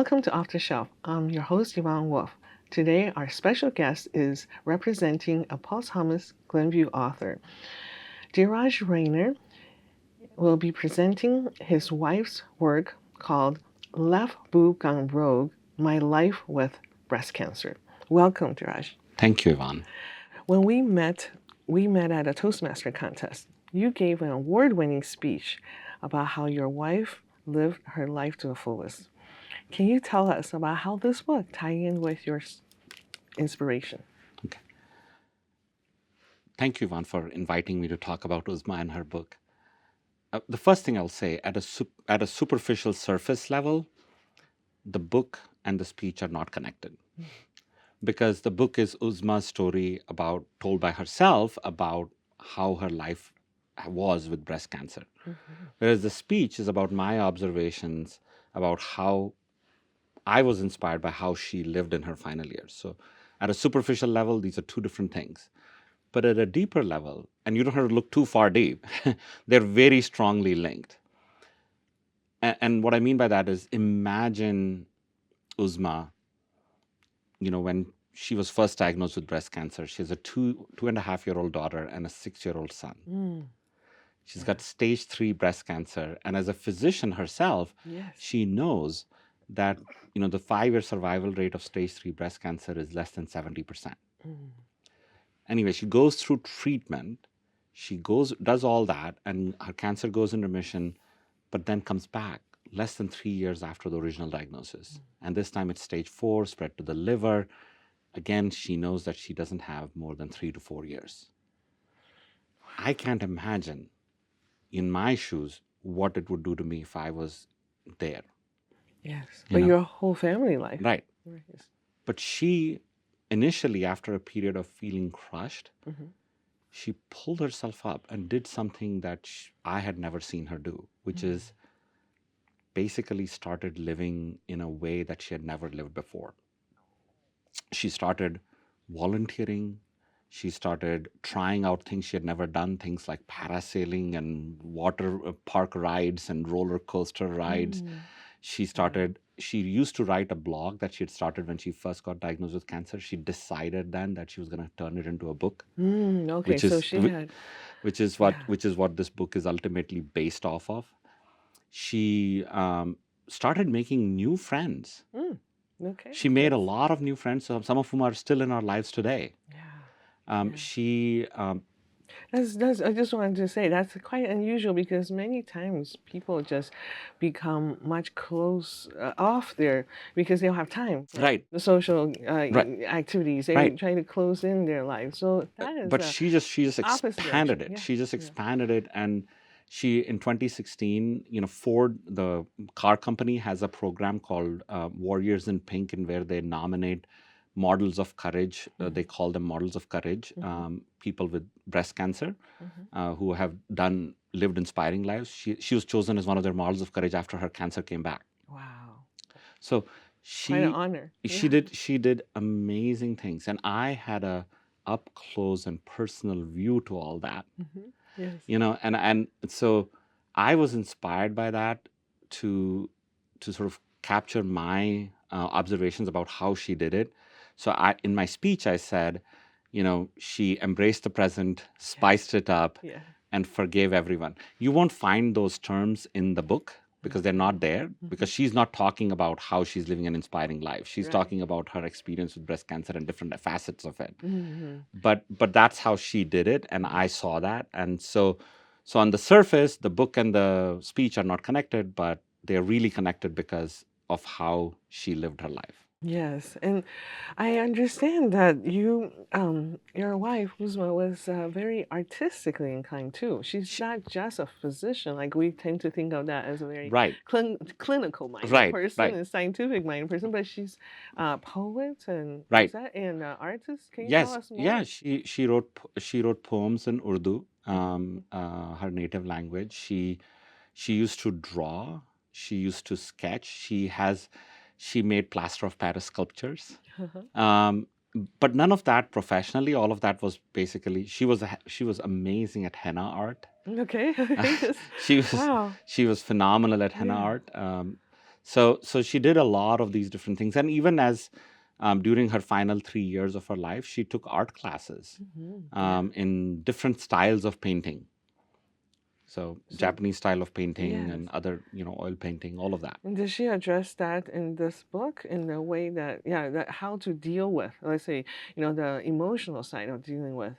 Welcome to Off the Shelf. I'm your host, Yvonne Wolf. Today, our special guest is representing a posthumous Glenview author. Dheeraj Raina will be presenting his wife's work called Left Boob Gone Rogue, My Life with Breast Cancer. Welcome, Dheeraj. Thank you, Yvonne. When we met at a Toastmaster contest. You gave an award-winning speech about how your wife lived her life to the fullest. Can you tell us about how this book ties in with your inspiration? Okay. Thank you, Yvonne, for inviting me to talk about Uzma and her book. The first thing I'll say, at a superficial surface level, the book and the speech are not connected. Because the book is Uzma's story told by herself about how her life was with breast cancer. Whereas the speech is about my observations about how I was inspired by how she lived in her final years. So at a superficial level, these are two different things. But at a deeper level, and you don't have to look too far deep, they're very strongly linked. And what I mean by that is, imagine Uzma, when she was first diagnosed with breast cancer. She has a 2.5-year-old daughter and a 6-year-old son. She's got stage 3 breast cancer. And as a physician herself, she knows that the 5-year survival rate of stage 3 breast cancer is less than 70%. Anyway, she goes through treatment. She does all that, and her cancer goes in remission, but then comes back less than 3 years after the original diagnosis. And this time it's stage 4, spread to the liver. Again, she knows that she doesn't have more than 3 to 4 years. I can't imagine, in my shoes, what it would do to me if I was there. Yes, but your whole family life. Right. But she, initially, after a period of feeling crushed, she pulled herself up and did something that I had never seen her do, which is basically started living in a way that she had never lived before. She started volunteering. She started trying out things she had never done, things like parasailing and water park rides and roller coaster rides. She used to write a blog that she had started when she first got diagnosed with cancer. She decided then that she was going to turn it into a book. Okay, so she had... Which is what this book is ultimately based off of. She started making new friends. Okay. She made a lot of new friends, some of whom are still in our lives today. I just wanted to say that's quite unusual, because many times people just become much close off there because they don't have time for the social activities. They try to close in their lives. So that is. But she just expanded it. She just expanded it, and she, in 2016, Ford, the car company, has a program called Warriors in Pink, in where they nominate models of courage. They call them models of courage, people with breast cancer who have lived inspiring lives. She was chosen as one of their models of courage after her cancer came back. Wow. So quite an honor. She did amazing things, and I had a up close and personal view to all that. And so I was inspired by that to sort of capture my observations about how she did it. So in my speech, I said, she embraced the present, spiced it up, and forgave everyone. You won't find those terms in the book because they're not there, because she's not talking about how she's living an inspiring life. She's talking about her experience with breast cancer and different facets of it. But that's how she did it, and I saw that. And so on the surface, the book and the speech are not connected, but they're really connected because of how she lived her life. Yes, and I understand that your wife, Uzma, was very artistically inclined too. She's not just a physician, like we tend to think of that as a very clinical minded person and scientific minded person, but she's a poet and and artist. Can you tell us more? Yeah, she wrote poems in Urdu, her native language. She used to draw. She used to sketch. She made plaster of Paris sculptures, but none of that professionally. All of that was basically, she was amazing at henna art. Okay. She was phenomenal at henna art. So she did a lot of these different things, and even as during her final 3 years of her life, she took art classes Yeah. in different styles of painting. So So Japanese style of painting yes. and other, oil painting, all of that. And did she address that in this book in the way that, yeah, that how to deal with, let's say, the emotional side of dealing with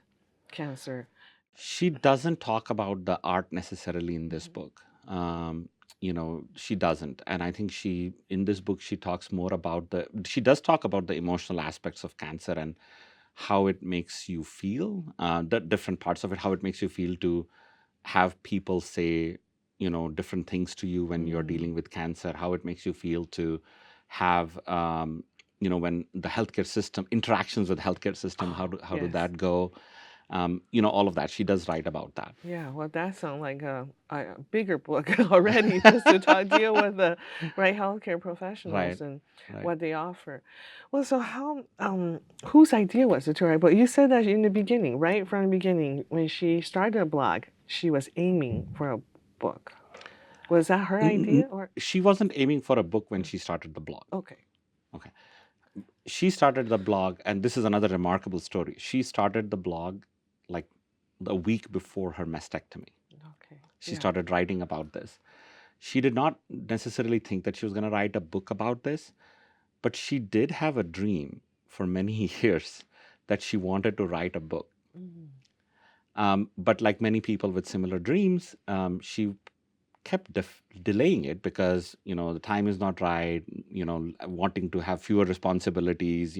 cancer? She doesn't talk about the art necessarily in this book. She doesn't. And I think in this book, she talks more about she does talk about the emotional aspects of cancer and how it makes you feel, the different parts of it, how it makes you feel to have people say, different things to you when you're dealing with cancer, how it makes you feel to have, when the healthcare system, interactions with healthcare system, how do Yes. that go? All of that. She does write about that. Yeah, well, that sounds like a bigger book already, just to deal with the healthcare professionals Right, and right. what they offer. Well, so how whose idea was it to write? But you said that in the beginning, right from the beginning, when she started a blog, she was aiming for a book. Was that her idea, or She wasn't aiming for a book when she started the blog. okay? Okay. She started the blog, and this is another remarkable story. She started the blog like a week before her mastectomy. Okay. She Yeah. started writing about this. She did not necessarily think that she was going to write a book about this, but she did have a dream for many years that she wanted to write a book. But like many people with similar dreams, she kept delaying it because the time is not right, wanting to have fewer responsibilities,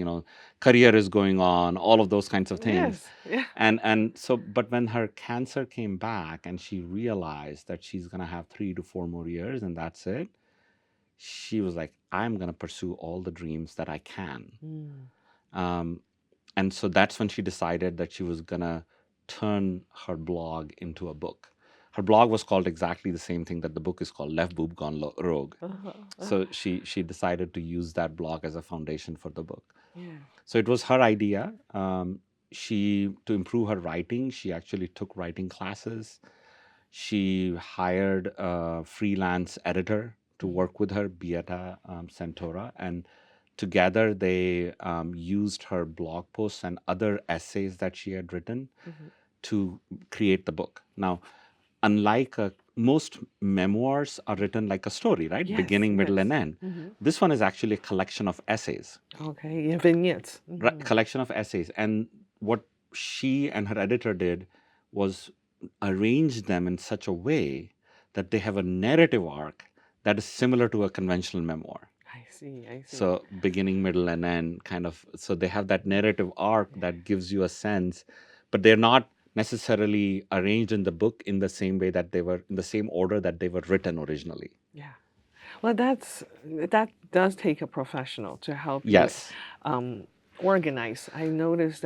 career is going on, all of those kinds of things. Yes. Yeah. And so, but when her cancer came back and she realized that she's going to have 3 to 4 more years and that's it, she was like, I'm going to pursue all the dreams that I can. um, and so that's when she decided that she was going to turn her blog into a book. Her blog was called exactly the same thing that the book is called, Left Boob Gone Rogue. So she decided to use that blog as a foundation for the book. Yeah. So it was her idea. To improve her writing, she actually took writing classes. She hired a freelance editor to work with her, Beata Santora, and together they used her blog posts and other essays that she had written to create the book. Now, unlike most memoirs are written like a story, right? Yes. Beginning, middle, Yes. and end. This one is actually a collection of essays, Okay. Yeah. Vignettes. collection of essays. And what she and her editor did was arrange them in such a way that they have a narrative arc that is similar to a conventional memoir. I see. I see. So beginning, middle, and end kind of. So they have that narrative arc that gives you a sense, but they're not necessarily arranged in the book in the same way that they were in the same order that they were written originally. Yeah. Well, that does take a professional to help you Yes. organize. I noticed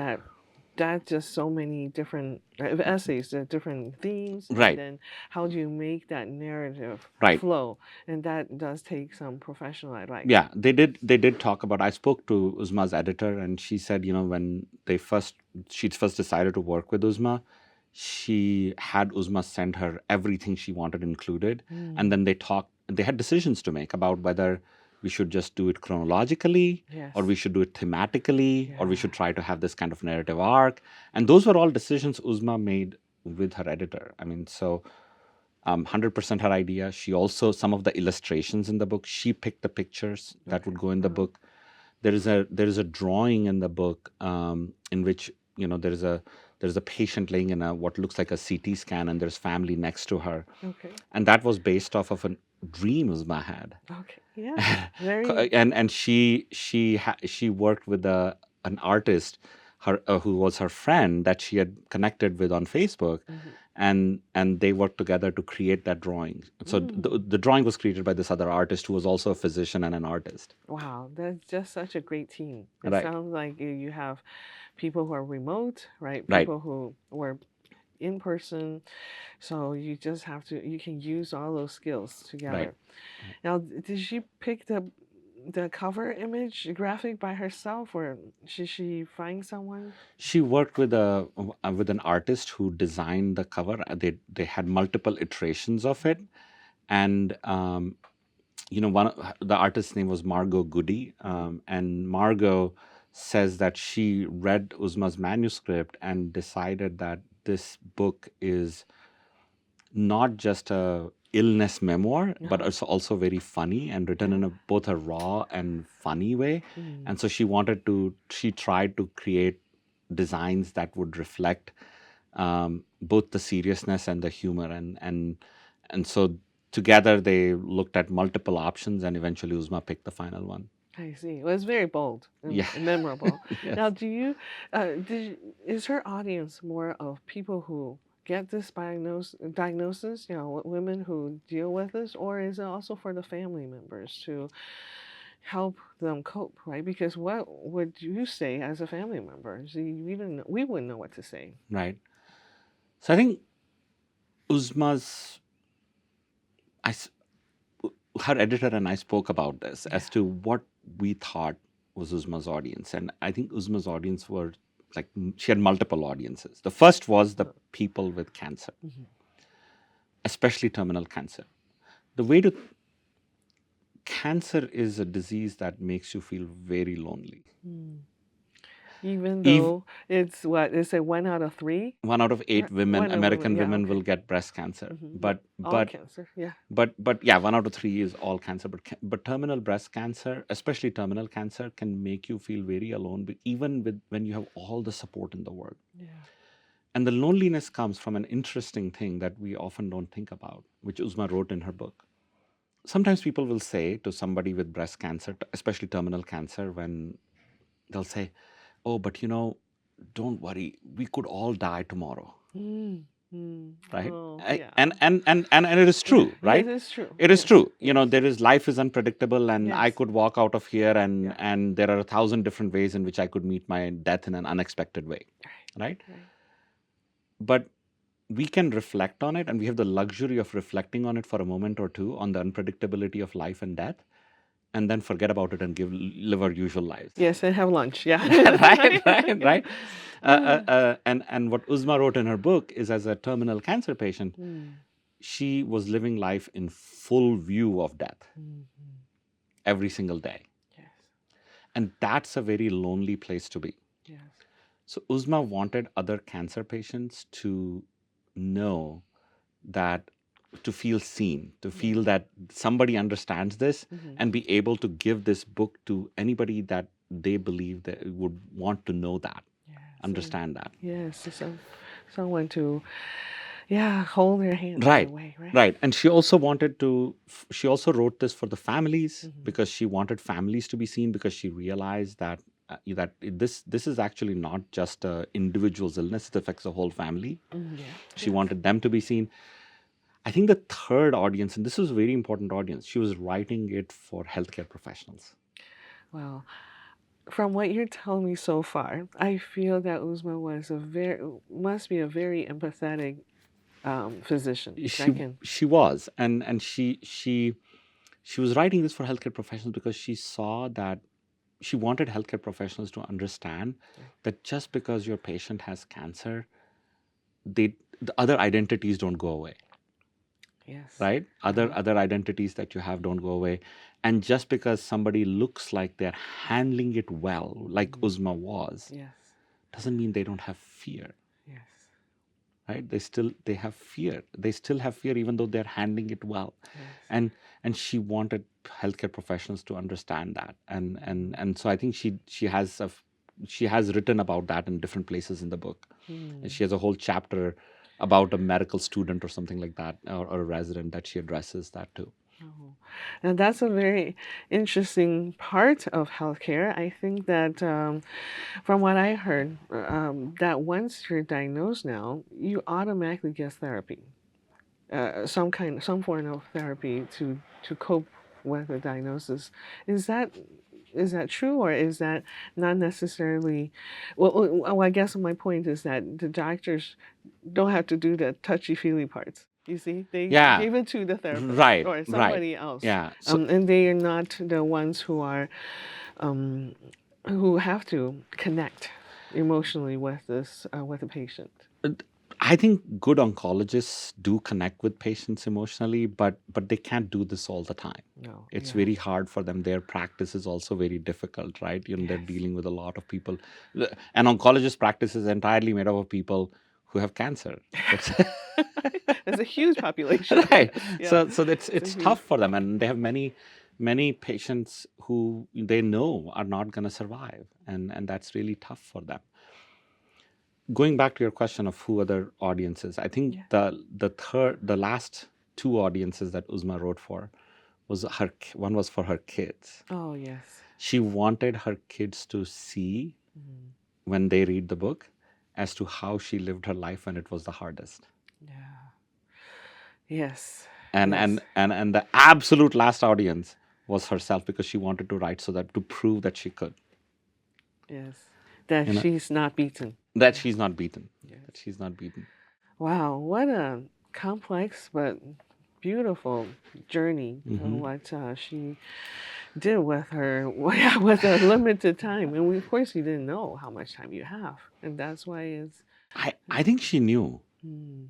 that's just so many different essays, the different themes, Right. and then how do you make that narrative Right. flow? And that does take some professional advice. Yeah, they did talk about. I spoke to Uzma's editor, and she said, when she first decided to work with Uzma, she had Uzma send her everything she wanted included, and then they had decisions to make about whether we should just do it chronologically, Yes. or we should do it thematically, or we Yeah. should try to have this kind of narrative arc. And those were all decisions Uzma made with her editor. I mean, so 100% her idea. She also, some of the illustrations in the book, she picked the pictures that would go in the book. There is a drawing in the book in which there's a patient laying in a what looks like a CT scan, and there's family next to her, Okay. and that was based off of a dream Uzma had. Okay. Yeah. Very. And she worked with an artist, who was her friend that she had connected with on Facebook, and they worked together to create that drawing. So the drawing was created by this other artist who was also a physician and an artist. Wow, that's just such a great team. It Right. sounds like you have people who are remote, right? Right. People who were in person. So you just have to, you can use all those skills together. Right. Now, did she pick the cover image graphic by herself, or should she find someone? She worked with an artist who designed the cover. They had multiple iterations of it, and the artist's name was Margot Goody, and Margot says that she read Uzma's manuscript and decided that this book is not just a illness memoir, but it's also very funny and written in both a raw and funny way. And so she tried to create designs that would reflect both the seriousness and the humor, and so together they looked at multiple options, and eventually Uzma picked the final one. I see. Well, it's very bold and memorable. Yes. Now, is her audience more of people who get this diagnosis, women who deal with this, or is it also for the family members to help them cope, right? Because what would you say as a family member? See, we wouldn't know what to say. Right. So I think Uzma's, her editor and I spoke about this as to what we thought was Uzma's audience. And I think Uzma's audience were like, she had multiple audiences. The first was the people with cancer, especially terminal cancer. Cancer is a disease that makes you feel very lonely. Even though it's what they say, 1 out of 3. 1 out of 8 women, American women, will get breast cancer. But all cancer, But yeah, 1 out of 3 is all cancer. But terminal breast cancer, especially terminal cancer, can make you feel very alone, even when you have all the support in the world. And the loneliness comes from an interesting thing that we often don't think about, which Uzma wrote in her book. Sometimes people will say to somebody with breast cancer, especially terminal cancer, when they'll say, "Oh, but don't worry, we could all die tomorrow." Right? And it is true, right? It is true. It is true. Life is unpredictable, and I could walk out of here, and there are 1,000 different ways in which I could meet my death in an unexpected way, right? But we can reflect on it, and we have the luxury of reflecting on it for a moment or two, on the unpredictability of life and death, and then forget about it and live our usual lives. Yes, and have lunch. Yeah. right. And what Uzma wrote in her book is, as a terminal cancer patient, she was living life in full view of death every single day. Yes. And that's a very lonely place to be. Yes. So Uzma wanted other cancer patients to know that, to feel seen, to feel that somebody understands this, and be able to give this book to anybody that they believe that would want to know that, understand that. Yes, someone to, hold their hand Right, in a way, right? right. And she also wrote this for the families, because she wanted families to be seen, because she realized that this is actually not just an individual's illness, it affects the whole family. She wanted them to be seen. I think the third audience, and this was a very important audience, she was writing it for healthcare professionals. Well, from what you're telling me so far, I feel that Uzma must be a very empathetic physician. She was, and she was writing this for healthcare professionals because she saw that she wanted healthcare professionals to understand that just because your patient has cancer, the other identities don't go away. Yes. Right? Other identities that you have don't go away. And just because somebody looks like they're handling it well, like Uzma was, doesn't mean they don't have fear. Yes. Right? They have fear. They still have fear even though they're handling it well. Yes. And she wanted healthcare professionals to understand that. And so I think she has written about that in different places in the book. And she has a whole chapter about a medical student or something like that, or a resident, that she addresses that too. Oh. And that's a very interesting part of healthcare. I think that from what I heard, that once you're diagnosed now, you automatically get therapy, some form of therapy to cope with the diagnosis. Is that true, or is that not necessarily? Well, I guess my point is that the doctors don't have to do the touchy-feely parts. You see, they give it to the therapist, right, or somebody else. Yeah. And they are not the ones who have to connect emotionally with the patient. I think good oncologists do connect with patients emotionally, but they can't do this all the time. No. It's Yeah. very hard for them. Their practice is also very difficult, right? They're Yes. dealing with a lot of people. An oncologist practice is entirely made up of people who have cancer. It's It's a huge population. right. Yes. Yeah. So it's It's a it's huge. tough for them, and they have many patients who they know are not going to survive, and that's really tough for them. Going back to your question of who other audiences, I think Yeah. the last two audiences that Uzma wrote for was one was for her kids. Oh yes. She wanted her kids to see when they read the book as to how she lived her life when it was the hardest. Yeah. Yes. And Yes. and the absolute last audience was herself, because she wanted to write so that to prove that she could. Yes. That You know, she's not beaten. that she's not beaten. Yes. That she's not beaten. Wow, what a complex but beautiful journey of what she did with her with a limited time. And of course, you didn't know how much time you have, and that's why it's. I think she knew. Mm,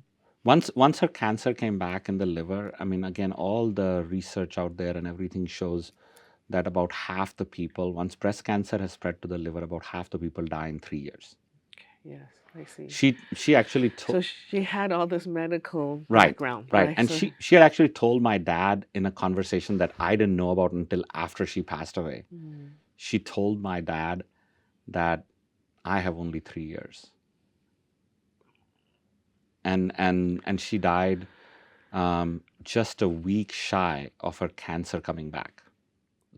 Once her cancer came back in the liver, I mean, again, all the research out there and everything shows that about half the people, once breast cancer has spread to the liver, about half the people die in 3 years. yes, I see. She actually So told. she had all this medical Right, background, right. right? And So, she had actually told my dad in a conversation that I didn't know about until after she passed away. She told my dad that I have only 3 years. And she died just a week shy of her cancer coming back.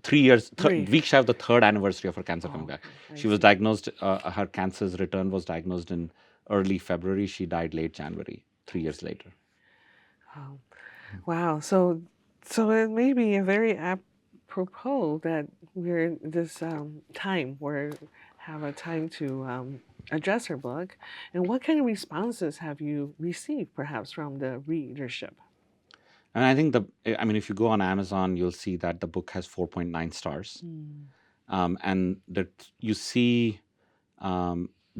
3 years, week shy of the third anniversary of her cancer coming back. She was diagnosed, her cancer's return was diagnosed in early February. She died late January, 3 years later. Oh, wow. So it may be a very apropos that we're in this time where have a time to address her book. And what kind of responses have you received, perhaps, from the readership? And I think if you go on Amazon, you'll see that the book has 4.9 stars. And that you see,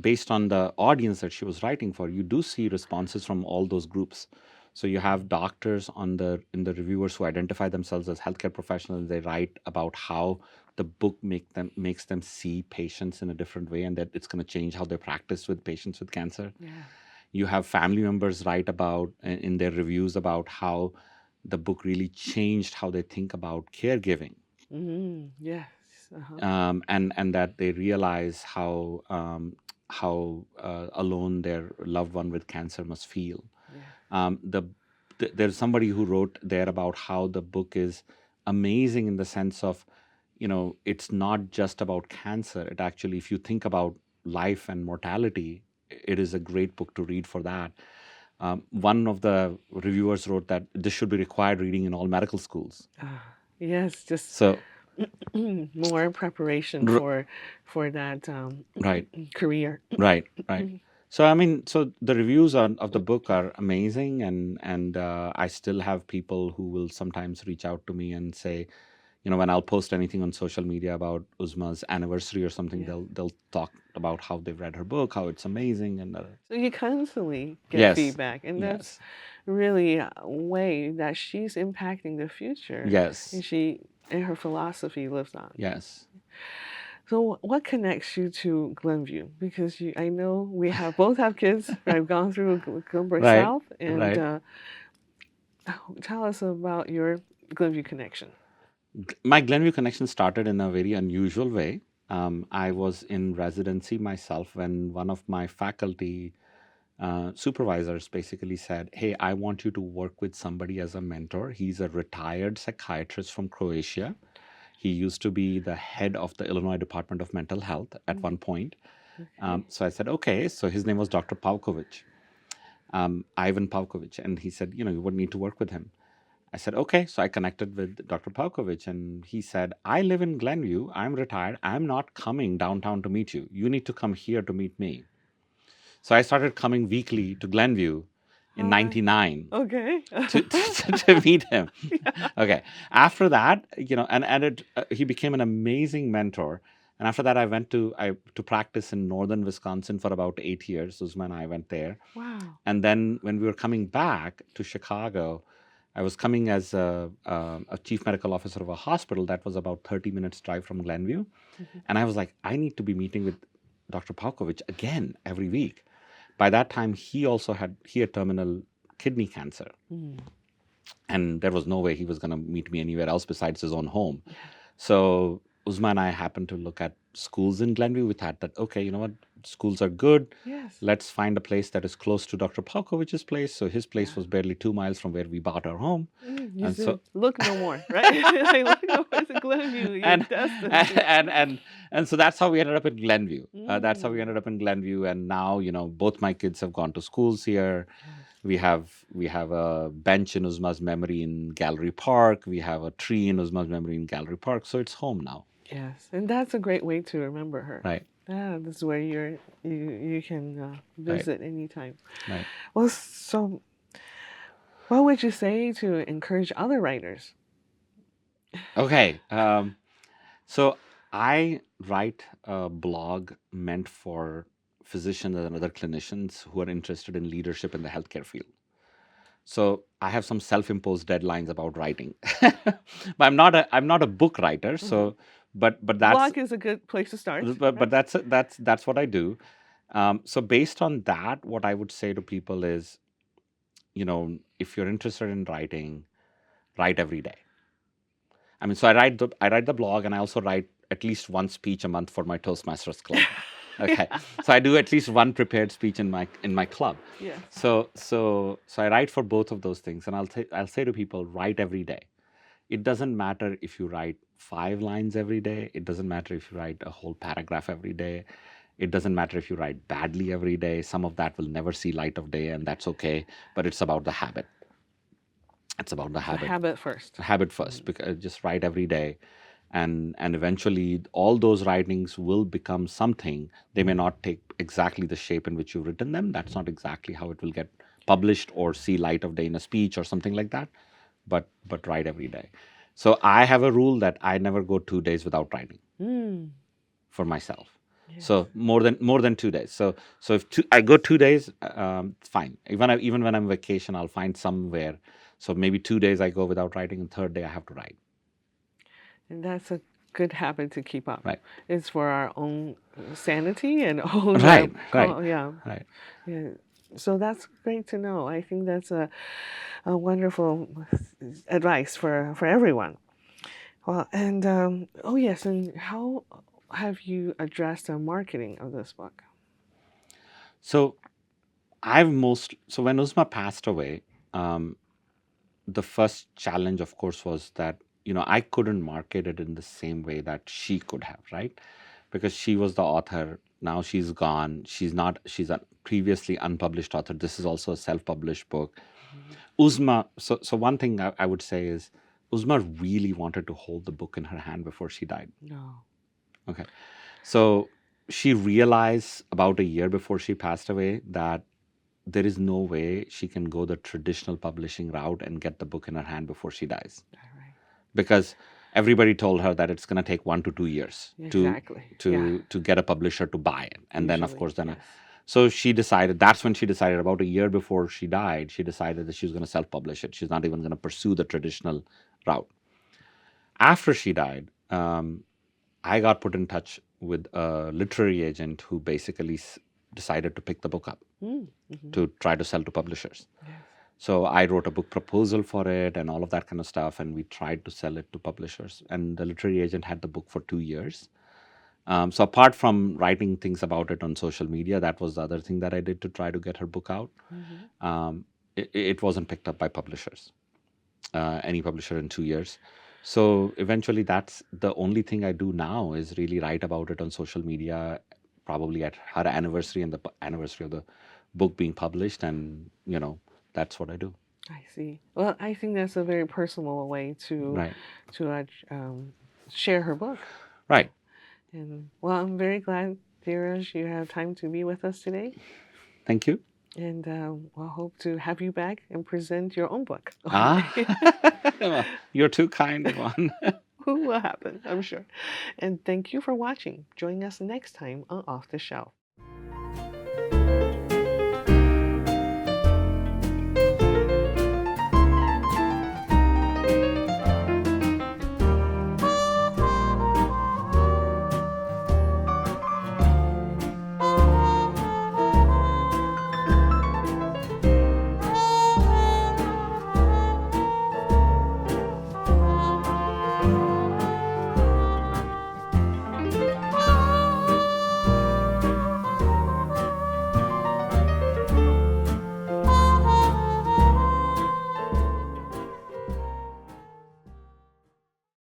based on the audience that she was writing for, you do see responses from all those groups. So you have doctors in the reviewers who identify themselves as healthcare professionals. They write about how the book makes them see patients in a different way, and that it's going to change how they practice with patients with cancer. Yeah. You have family members write about in their reviews about how the book really changed how they think about caregiving. Yes. Uh-huh. And that they realize how alone their loved one with cancer must feel. There's somebody who wrote there about how the book is amazing in the sense of, it's not just about cancer. It actually, if you think about life and mortality, it is a great book to read for that. One of the reviewers wrote that this should be required reading in all medical schools. Yes, just So more preparation for that right, career. right. So the reviews of the book are amazing, and I still have people who will sometimes reach out to me and say, when I'll post anything on social media about Uzma's anniversary or something, Yeah. they'll talk about how they've read her book, how it's amazing, and So you constantly get yes, feedback, and that's really a way that she's impacting the future. yes, And her philosophy lives on. yes. So what connects you to Glenview? Because I know we both have kids. I've gone through Glenbrook Right, South, and right. tell us about your Glenview connection. My Glenview connection started in a very unusual way. I was in residency myself when one of my faculty supervisors basically said, "Hey, I want you to work with somebody as a mentor. He's a retired psychiatrist from Croatia. He used to be the head of the Illinois Department of Mental Health at one point." So I said, "Okay." So his name was Dr. Pavkovic, Ivan Pavkovic, and he said, "You would need to work with him." I said, "Okay." So I connected with Dr. Pavkovic, and he said, "I live in Glenview. I'm retired. I'm not coming downtown to meet you. You need to come here to meet me." So I started coming weekly to Glenview in '99 Okay. to meet him. Okay. After that, he became an amazing mentor. And after that, I went to practice in northern Wisconsin for about 8 years. Uzma and I went there. Wow. And then when we were coming back to Chicago, I was coming as a chief medical officer of a hospital that was about 30 minutes drive from Glenview. Mhm. And I was like, I need to be meeting with Dr. Paukovich again every week. By that time, he had terminal kidney cancer. Mm. And there was no way he was going to meet me anywhere else besides his own home. So Uzma and I happened to look at schools in Glenview. We thought that, okay, you know what? Schools are good. Yes. Let's find a place that is close to Dr. Paukovich's place. So his place Yeah. was barely 2 miles from where we bought our home. You And said, so, look no more, right? Like, look no more to Glenview. You're and, destined. and so that's how we ended up in Glenview. That's how we Mm. ended up in Glenview. And now, both my kids have gone to schools here. Yes. We have a bench in Uzma's memory in Gallery Park. We have a tree in Uzma's memory in Gallery Park. So it's home now. Yes, and that's a great way to remember her. Right. Yeah, this is where you can visit anytime. Right. Well, so what would you say to encourage other writers? Okay. So I write a blog meant for physicians and other clinicians who are interested in leadership in the healthcare field. So I have some self-imposed deadlines about writing, but I'm not a book writer. So, but that's Blog is a good place to start. but that's what I do. So based on that, what I would say to people is, if you're interested in writing, write every day. I mean, so I write the blog, and I also write at least one speech a month for my Toastmasters club. Okay, so I do at least one prepared speech in my club. Yes. So I write for both of those things, and I'll say to people, write every day. It doesn't matter if you write 5 lines every day. It doesn't matter if you write a whole paragraph every day. It doesn't matter if you write badly every day. Some of that will never see light of day, and that's okay. But it's about the habit. It's about the So habit. habit first. Habit first. Because just write every day, and eventually all those writings will become something. They may not take exactly the shape in which you've written them. That's not exactly how it will get published or see light of day in a speech or something like that. But write every day. So I have a rule that I never go 2 days without writing Mm. for myself. Yes. So more than 2 days. So if I go 2 days, it's fine. Even when I'm on vacation, I'll find somewhere. So maybe 2 days I go without writing, and third day I have to write. And that's a good habit to keep up. Right. It's for our own sanity and own Right. yeah. Right. Yeah. So that's great to know. I think that's a wonderful advice for everyone. Well, and oh yes, and how have you addressed the marketing of this book? So so when Uzma passed away, the first challenge, of course, was that I couldn't market it in the same way that she could have, right? Because she was the author. Now she's gone. She's not. She's a previously unpublished author. This is also a self-published book. Uzma. So one thing I would say is, Uzma really wanted to hold the book in her hand before she died. No. Okay. So she realized about a year before she passed away that there is no way she can go the traditional publishing route and get the book in her hand before she dies. All right. Because everybody told her that it's going to take 1 to 2 years Exactly. to get a publisher to buy it. And then, of Usually, course, yes. so she decided, that's when she decided, about a year before she died, she decided that she was going to self-publish it. She's not even going to pursue the traditional route. After she died, I got put in touch with a literary agent who basically decided to pick the book up to try to sell to publishers. Yes. So I wrote a book proposal for it and all of that kind of stuff, and we tried to sell it to publishers. And the literary agent had the book for 2 years. So apart from writing things about it on social media, that was the other thing that I did to try to get her book out. It wasn't picked up by publishers, any publisher, in 2 years. So eventually, that's the only thing I do now, is really write about it on social media, probably at her anniversary and the anniversary of the book being published, and that's what I do. I see. Well, I think that's a very personal way to Right. Share her book. Right. And well, I'm very glad, Dheeraj, you have time to be with us today. Thank you. And we'll hope to have you back and present your own book. Well, you're too kind, Yvonne. will happen, I'm sure. And thank you for watching. Join us next time on Off the Shelf.